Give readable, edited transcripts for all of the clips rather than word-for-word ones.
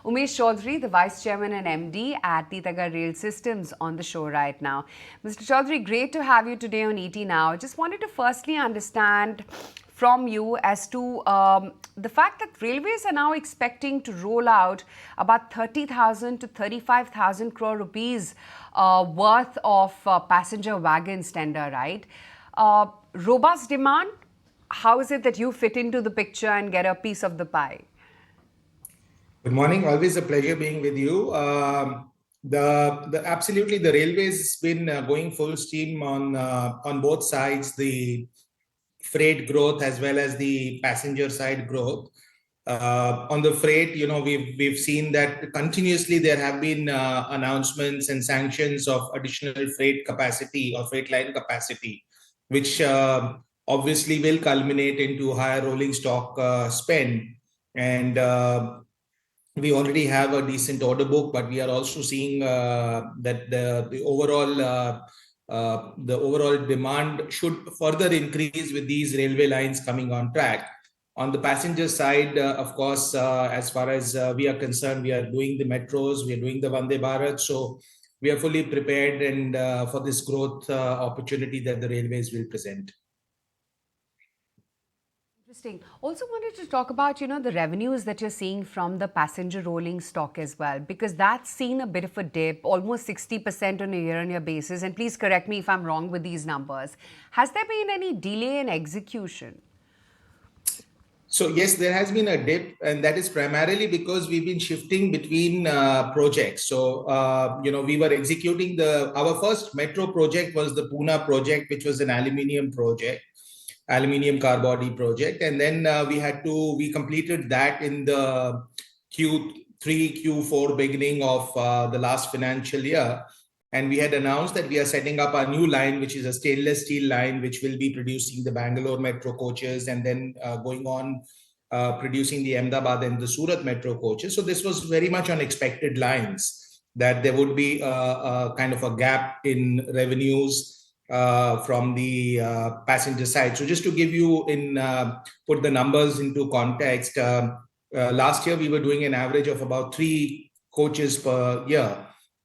Umesh Chowdhary, the Vice Chairman and MD at Titagarh Rail Systems, on the show right now. Mr. Chowdhary, great to have you today on ET Now. Just wanted to firstly understand from you as to the fact that railways are now expecting to roll out about 30,000 to 35,000 crore rupees worth of passenger wagons tender, right? Robust demand. How is it that you fit into the picture and get a piece of the pie? Good morning. Always a pleasure being with you. Absolutely, the railways has been going full steam on both sides, the freight growth as well as the passenger side growth. On the freight, we've seen that continuously there have been announcements and sanctions of additional freight capacity or freight line capacity, which obviously will culminate into higher rolling stock spend. And we already have a decent order book, but we are also seeing that the overall demand should further increase with these railway lines coming on track. On the passenger side, of course, as far as we are concerned, we are doing the metros, we are doing the Vande Bharat, so we are fully prepared and for this growth opportunity that the railways will present. Interesting. Also wanted to talk about, the revenues that you're seeing from the passenger rolling stock as well, because that's seen a bit of a dip, almost 60% on a year-on-year basis. And please correct me if I'm wrong with these numbers. Has there been any delay in execution? So yes, there has been a dip, and that is primarily because we've been shifting between projects. So, we were executing our first metro project was the Pune project, which was an aluminium car body project. And then we completed that in the Q3, Q4 beginning of the last financial year. And we had announced that we are setting up a new line, which is a stainless steel line, which will be producing the Bangalore metro coaches and then going on producing the Ahmedabad and the Surat metro coaches. So this was very much on expected lines, that there would be a kind of a gap in revenues from the passenger side. So just to give you put the numbers into context, last year we were doing an average of about 3 coaches per year.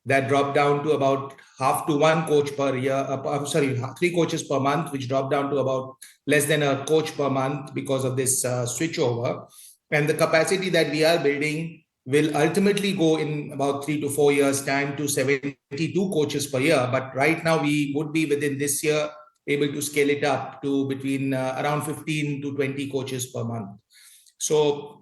That dropped down to about half to 1 coach per year. 3 coaches per month, which dropped down to about less than a coach per month because of this switchover. And the capacity that we are building will ultimately go in about 3 to 4 years' time to 72 coaches per year. But right now, we would be within this year able to scale it up to between around 15 to 20 coaches per month. So,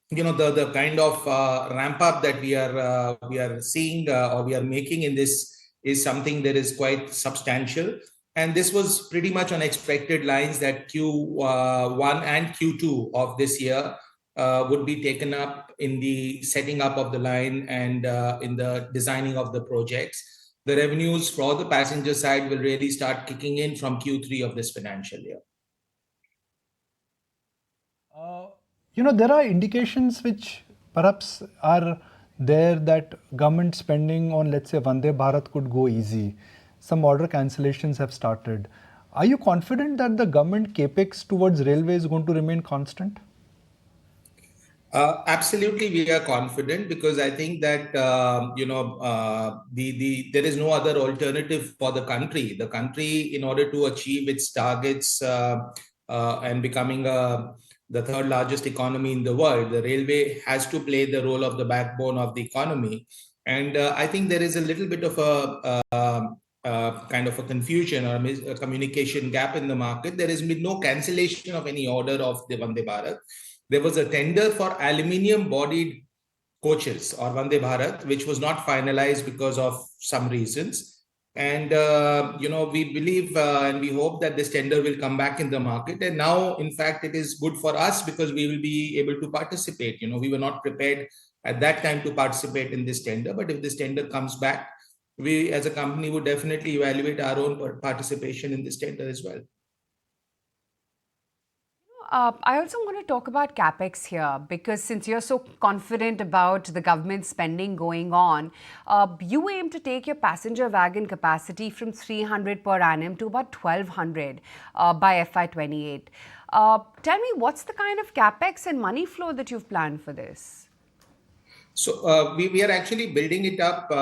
the kind of ramp up that we are seeing or we are making in this is something that is quite substantial. And this was pretty much on expected lines that Q1 and Q2 of this year would be taken up in the setting up of the line and in the designing of the projects. The revenues for the passenger side will really start kicking in from Q3 of this financial year. There are indications which perhaps are there that government spending on, let's say, Vande Bharat could go easy. Some order cancellations have started. Are you confident that the government Capex towards railway is going to remain constant? Absolutely, we are confident because I think that, there is no other alternative for the country. The country, in order to achieve its targets and becoming the third largest economy in the world, the railway has to play the role of the backbone of the economy. And I think there is a little bit of a kind of a confusion or a communication gap in the market. There has been no cancellation of any order of the Vande Bharat. There was a tender for aluminium bodied coaches or Vande Bharat, which was not finalized because of some reasons. And, we believe and we hope that this tender will come back in the market. And now, in fact, it is good for us because we will be able to participate. We were not prepared at that time to participate in this tender. But if this tender comes back, we as a company would definitely evaluate our own participation in this tender as well. I also want to talk about Capex here because since you're so confident about the government spending going on, you aim to take your passenger wagon capacity from 300 per annum to about 1200 by FY28. Tell me, what's the kind of Capex and money flow that you've planned for this? So we are actually building it up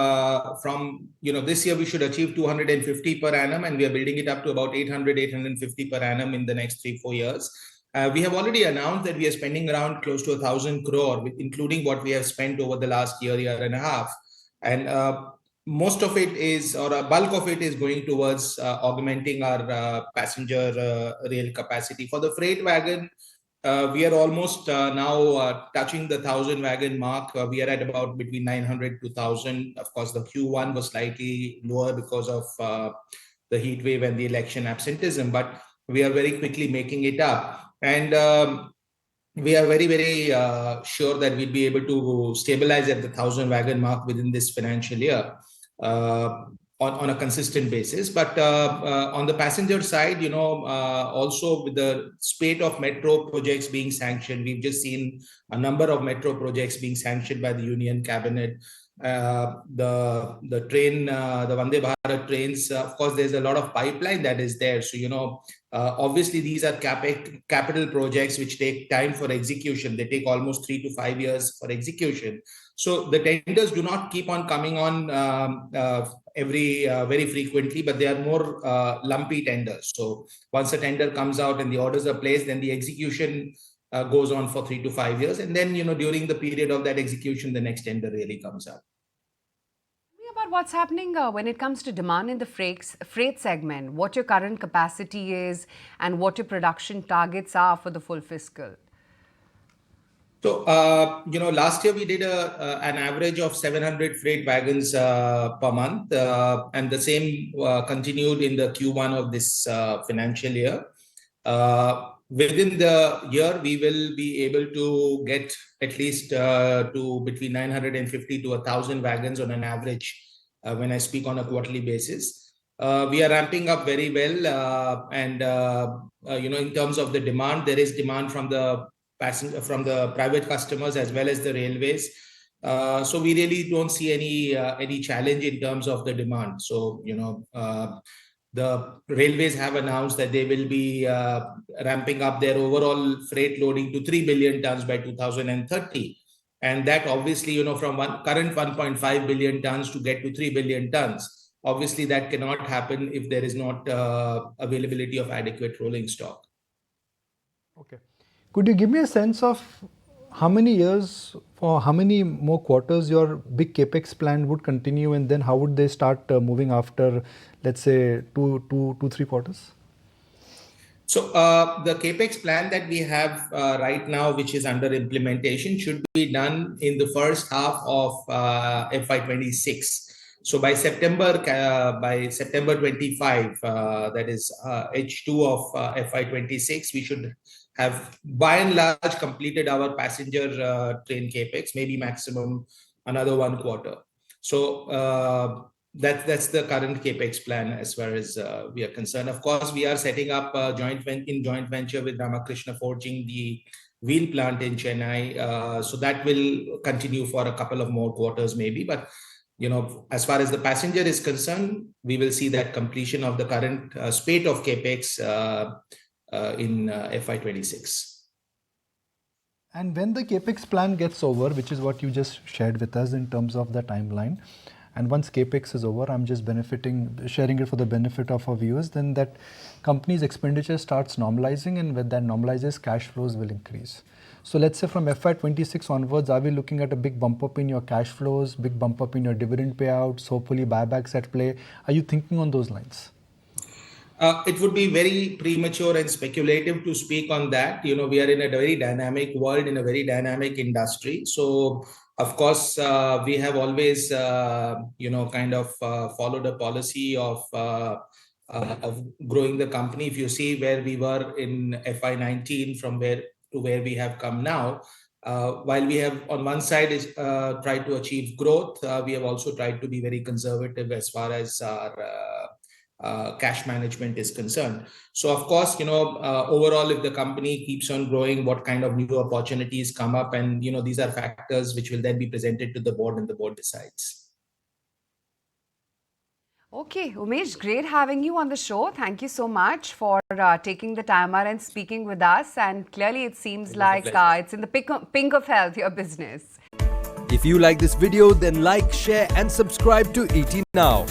from, this year we should achieve 250 per annum, and we are building it up to about 800, 850 per annum in the next 3-4 years. We have already announced that we are spending around close to 1,000 crore, including what we have spent over the last year and a half. And most of it is, or a bulk of it is going towards augmenting our passenger rail capacity. For the freight wagon, we are almost now touching the 1,000 wagon mark. We are at about between 900 to 1,000. Of course, the Q1 was slightly lower because of the heat wave and the election absenteeism, but we are very quickly making it up. And we are very, very sure that we'll be able to stabilize at the 1,000 wagon mark within this financial year. On a consistent basis. But on the passenger side, also with the spate of metro projects being sanctioned, we've just seen a number of metro projects being sanctioned by the Union Cabinet. The train, the Vande Bharat trains, of course, there's a lot of pipeline that is there. So, obviously, these are capital projects which take time for execution. They take almost 3 to 5 years for execution. So the tenders do not keep on coming on very frequently, but they are more lumpy tenders. So once a tender comes out and the orders are placed, then the execution goes on for 3 to 5 years. And then, during the period of that execution, the next tender really comes out. About what's happening when it comes to demand in the freight segment, what your current capacity is and what your production targets are for the full fiscal. So, last year we did an average of 700 freight wagons per month, and the same continued in the Q1 of this financial year. Within the year, we will be able to get at least to between 950 to 1,000 wagons on an average when I speak on a quarterly basis. We are ramping up very well, and in terms of the demand, there is demand from the private customers as well as the railways. So we really don't see any challenge in terms of the demand. So the railways have announced that they will be ramping up their overall freight loading to 3 billion tons by 2030. And that obviously, from current 1.5 billion tons to get to 3 billion tons, obviously that cannot happen if there is not availability of adequate rolling stock. Okay. Could you give me a sense of how many years or how many more quarters your big capex plan would continue, and then how would they start moving after, let's say, two, 3 quarters? So the capex plan that we have right now, which is under implementation, should be done in the first half of FY26. So by September 25, that is H2 of FY26, we should have by and large completed our passenger train capex, maybe maximum another 1 quarter. So that's the current capex plan as far as we are concerned. Of course, we are setting up a joint venture with Ramakrishna Forging, the wheel plant in Chennai. So that will continue for a couple of more quarters maybe. But as far as the passenger is concerned, we will see that completion of the current spate of capex in FY26. And when the capex plan gets over, which is what you just shared with us in terms of the timeline, and once capex is over, I'm just sharing it for the benefit of our viewers, then that company's expenditure starts normalizing, and when that normalizes, cash flows will increase. So let's say from FY26 onwards, are we looking at a big bump up in your cash flows, big bump up in your dividend payouts, hopefully buybacks at play? Are you thinking on those lines? It would be very premature and speculative to speak on that. We are in a very dynamic world, in a very dynamic industry. So, of course, we have always, kind of followed a policy of growing the company. If you see where we were in FY19 from where we have come now, while we have on one side is tried to achieve growth, we have also tried to be very conservative as far as our cash management is concerned. So of course, overall, if the company keeps on growing, what kind of new opportunities come up, and these are factors which will then be presented to the board, and the board decides. Okay, Umesh, great having you on the show. Thank you so much for taking the time out and speaking with us. And clearly, it seems like it's in the pink of health, your business. If you like this video, then like, share and subscribe to ET Now.